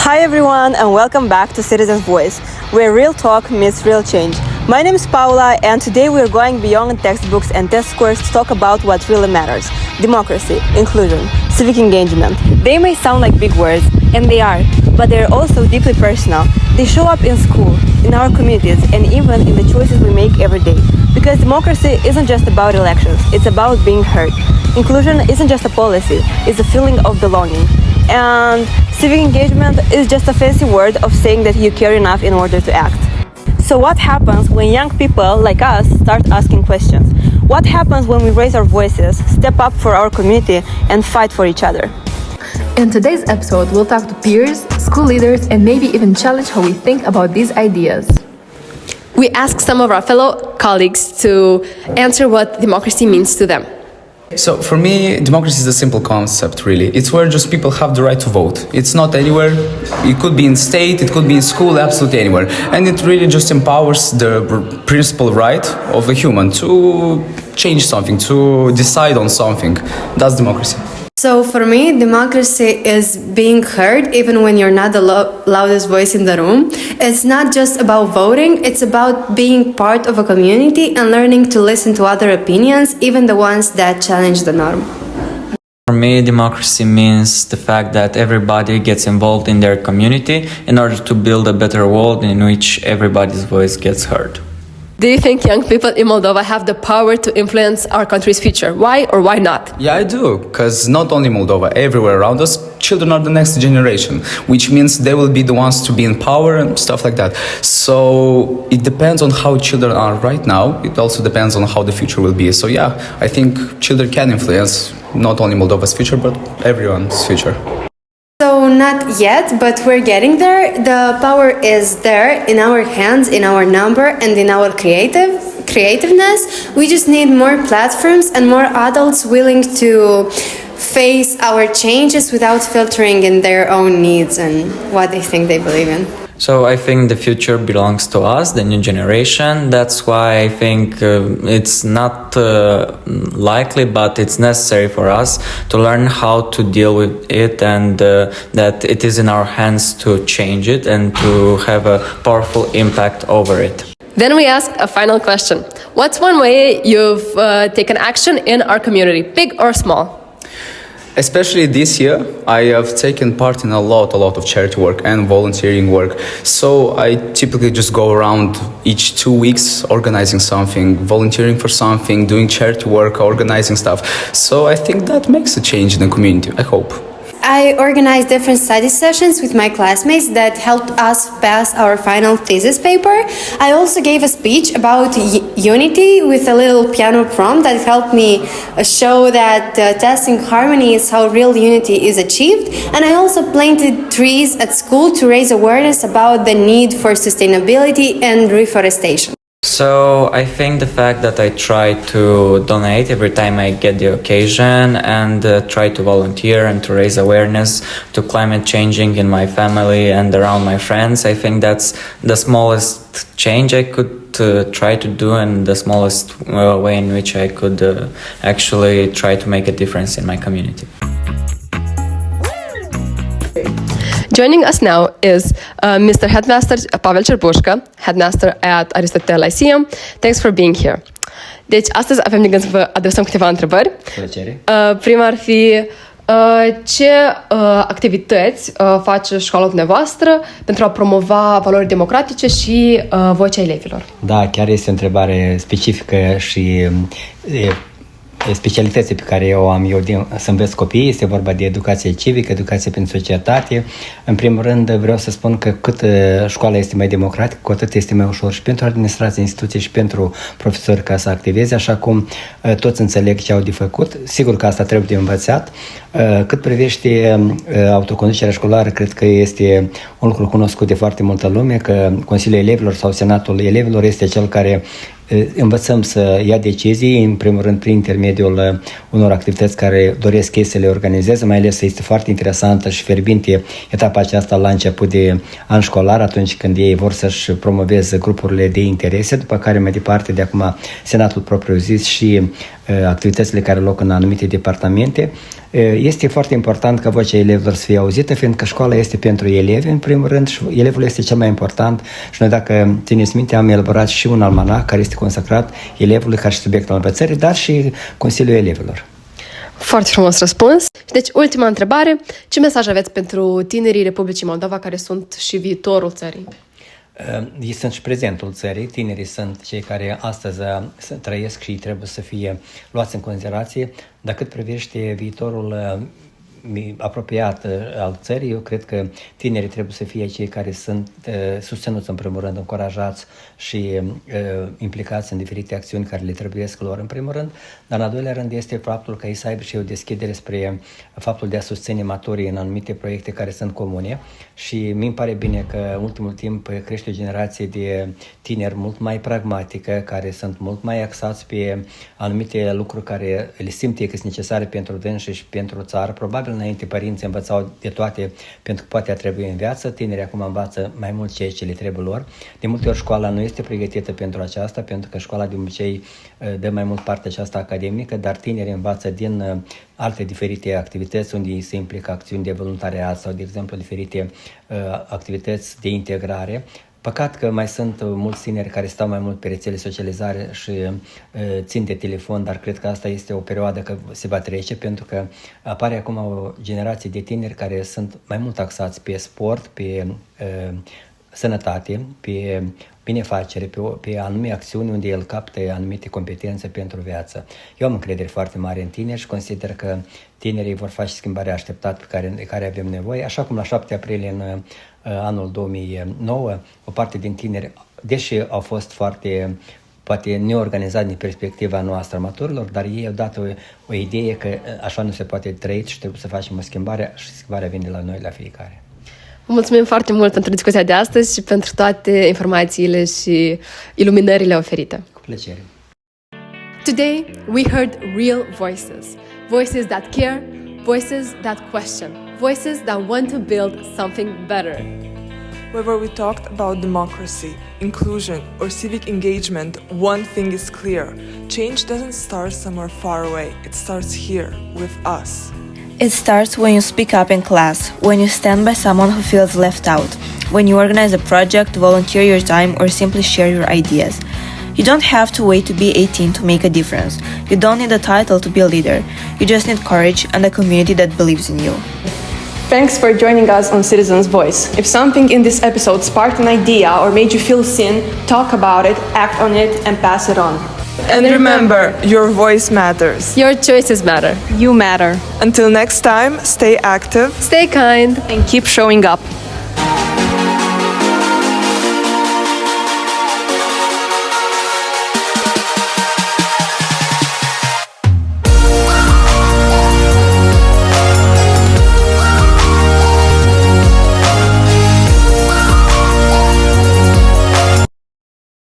Hi everyone and welcome back to Citizen's Voice, where real talk meets real change. My name is Paula and today we're going beyond textbooks and test scores to talk about what really matters: democracy, inclusion, civic engagement. They may sound like big words, and they are, but they're also deeply personal. They show up in school, in our communities, and even in the choices we make every day. Because democracy isn't just about elections, it's about being heard. Inclusion isn't just a policy, it's a feeling of belonging. And civic engagement is just a fancy word of saying that you care enough in order to act. So what happens when young people like us start asking questions? What happens when we raise our voices, step up for our community, and fight for each other? In today's episode, we'll talk to peers, school leaders, and maybe even challenge how we think about these ideas. We asked some of our fellow colleagues to answer what democracy means to them. So for me, democracy is a simple concept, really. It's where just people have the right to vote. It's not anywhere. It could be in state, it could be in school, absolutely anywhere. And it really just empowers the principal right of a human to change something, to decide on something. That's democracy. So for me, democracy is being heard even when you're not the loudest voice in the room. It's not just about voting, it's about being part of a community and learning to listen to other opinions, even the ones that challenge the norm. For me, democracy means the fact that everybody gets involved in their community in order to build a better world in which everybody's voice gets heard. Do you think young people in Moldova have the power to influence our country's future? Why or why not? Yeah, I do, because not only Moldova, everywhere around us, children are the next generation, which means they will be the ones to be in power and stuff like that. So it depends on how children are right now. It also depends on how the future will be. So yeah, I think children can influence not only Moldova's future, but everyone's future. So not yet, but we're getting there. The power is there in our hands, in our number, and in our creativeness. We just need more platforms and more adults willing to face our changes without filtering in their own needs and what they think they believe in. So I think the future belongs to us, the new generation. That's why I think it's not likely, but it's necessary for us to learn how to deal with it, and that it is in our hands to change it and to have a powerful impact over it. Then we asked a final question. What's one way you've taken action in our community, big or small? Especially this year, I have taken part in a lot of charity work and volunteering work. So I typically just go around each 2 weeks organizing something, volunteering for something, doing charity work, organizing stuff. So I think that makes a change in the community, I hope. I organized different study sessions with my classmates that helped us pass our final thesis paper. I also gave a speech about unity with a little piano prompt that helped me show that testing harmony is how real unity is achieved. And I also planted trees at school to raise awareness about the need for sustainability and reforestation. So I think the fact that I try to donate every time I get the occasion and try to volunteer and to raise awareness to climate changing in my family and around my friends, I think that's the smallest change I could try to do, and the smallest way in which I could actually try to make a difference in my community. Joining us now is Mr. Headmaster Pavel Cerpușcă, Headmaster at Aristotle Lyceum. Thanks for being here. Deci, astăzi avem de gând să vă adresăm câteva întrebări. Plăcere. Prima ar fi, ce activități face școala dumneavoastră pentru a promova valori democratice și vocea elevilor? Da, chiar este o întrebare specifică și specialității pe care o am eu să învăț copiii. Este vorba de educație civică, educație pentru societate. În primul rând vreau să spun că cât școala este mai democratică, cu atât este mai ușor și pentru administrația instituției și pentru profesori ca să activeze, așa cum toți înțeleg ce au de făcut. Sigur că asta trebuie de învățat. Cât privește autoconducerea școlară, cred că este un lucru cunoscut de foarte multă lume, că Consiliul Elevilor sau Senatul Elevilor este cel care învățăm să ia decizii, în primul rând prin intermediul unor activități care doresc ei să le organizeze, mai ales este foarte interesantă și fierbinte etapa aceasta la început de an școlar, atunci când ei vor să-și promoveze grupurile de interese, după care mai departe de acum Senatul propriu zis și activitățile care au loc în anumite departamente. Este foarte important ca vocea elevilor să fie auzită, fiindcă școala este pentru elevi, în primul rând, și elevul este cel mai important. Și noi, dacă țineți minte, am elaborat și un almanac care este consacrat elevului ca și subiect al învățării, dar și Consiliul Elevilor. Foarte frumos răspuns. Și deci, ultima întrebare. Ce mesaj aveți pentru tinerii Republicii Moldova care sunt și viitorul țării? Ei sunt și prezentul țării, tinerii sunt cei care astăzi trăiesc și trebuie să fie luați în considerație. Dar cât privește viitorul apropiat al țării, eu cred că tinerii trebuie să fie cei care sunt susținuți în primul rând, încurajați și implicați în diferite acțiuni care le trebuiesc lor în primul rând, dar în al doilea rând este faptul că ei să aibă și o deschidere spre faptul de a susține maturii în anumite proiecte care sunt comune și mi pare bine că în ultimul timp crește o generație de tineri mult mai pragmatică, care sunt mult mai axați pe anumite lucruri care le simt că sunt necesare pentru dânsi și pentru țară. Probabil înainte părinții învățau de toate pentru că poate a trebui în viață, tinerii acum învață mai mult ceea ce le trebuie lor. De multe ori școala nu este pregătită pentru aceasta, pentru că școala de obicei dă mai mult partea aceasta academică, dar tinerii învață din alte diferite activități unde se implică acțiuni de voluntariat sau, de exemplu, diferite activități de integrare. Păcat că mai sunt mulți tineri care stau mai mult pe rețele socializare și țin de telefon, dar cred că asta este o perioadă că se va trece, pentru că apare acum o generație de tineri care sunt mai mult axați pe sport, pe sănătate, pe binefacere, pe anumite acțiuni unde el captă anumite competențe pentru viață. Eu am încredere foarte mare în tineri și consider că tinerii vor face schimbarea așteptată de care avem nevoie. Așa cum la 7 aprilie în anul 2009, o parte din tineri, deși au fost foarte poate neorganizat din perspectiva noastră a maturilor, dar ei au dat o idee că așa nu se poate trăi și trebuie să facem o schimbare și schimbarea vine la noi, la fiecare. Vă mulțumim foarte mult pentru discuția de astăzi și pentru toate informațiile și iluminările oferite. Cu plăcere. Today we heard real voices. Voices that care, voices that question, voices that want to build something better. Whether we talked about democracy, inclusion, or civic engagement, one thing is clear. Change doesn't start somewhere far away. It starts here, with us. It starts when you speak up in class, when you stand by someone who feels left out, when you organize a project, volunteer your time, or simply share your ideas. You don't have to wait to be 18 to make a difference. You don't need a title to be a leader. You just need courage and a community that believes in you. Thanks for joining us on Citizens' Voice. If something in this episode sparked an idea or made you feel seen, talk about it, act on it, and pass it on. And remember, your voice matters. Your choices matter. You matter. Until next time, stay active, Stay kind. And keep showing up.